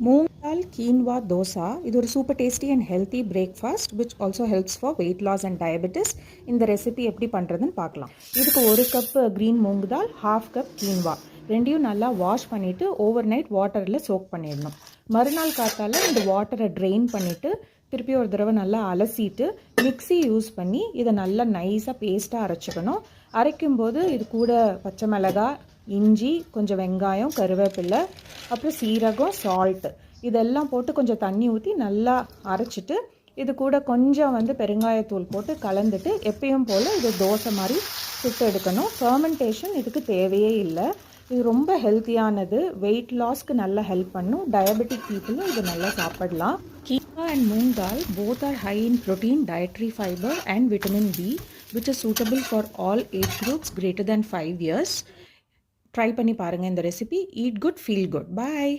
மூங் தால் quinoa dosa இது ஒரு super tasty and healthy breakfast which also helps for weight loss and diabetes. இந்த recipe எப்படி பண்ணுறதுன்னு பார்க்கலாம். இதுக்கு 1 cup green moong dal, 1/2 cup quinoa ரெண்டையும் நல்லா வாஷ் பண்ணிவிட்டு ஓவர் நைட் வாட்டரில் சோக் பண்ணிடணும். மறுநாள் காத்தால இந்த வாட்டரை ட்ரெயின் பண்ணிவிட்டு திருப்பி ஒரு தடவை நல்லா அலசிட்டு மிக்ஸி யூஸ் பண்ணி இதை நல்லா நைஸாக பேஸ்ட்டாக அரைச்சிக்கணும். அரைக்கும்போது இது கூட பச்சை மிளகாய், இஞ்சி, கொஞ்சம் வெங்காயம், கருவேப்பிலை, அப்புறம் சீரகம், சால்ட்டு இதெல்லாம் போட்டு கொஞ்சம் தண்ணி ஊற்றி நல்லா அரைச்சிட்டு இது கூட கொஞ்சம் பெருங்காயத்தூள் போட்டு கலந்துட்டு எப்பயும் போல் இது தோசை மாதிரி சுட்டு எடுக்கணும். ஃபர்மெண்டேஷன் இதுக்கு தேவையே இல்லை. இது ரொம்ப ஹெல்த்தியானது, வெயிட் லாஸ்க்கு நல்லா ஹெல்ப் பண்ணும். டயபெட்டிக் பீப்புளும் இது நல்லா சாப்பிடலாம். Keema and moong dal both are high in protein, dietary fiber and vitamin B which is suitable for all age groups greater than 5 years. Try பண்ணி பாருங்கள் இந்த recipe. Eat good, feel good. பாய்.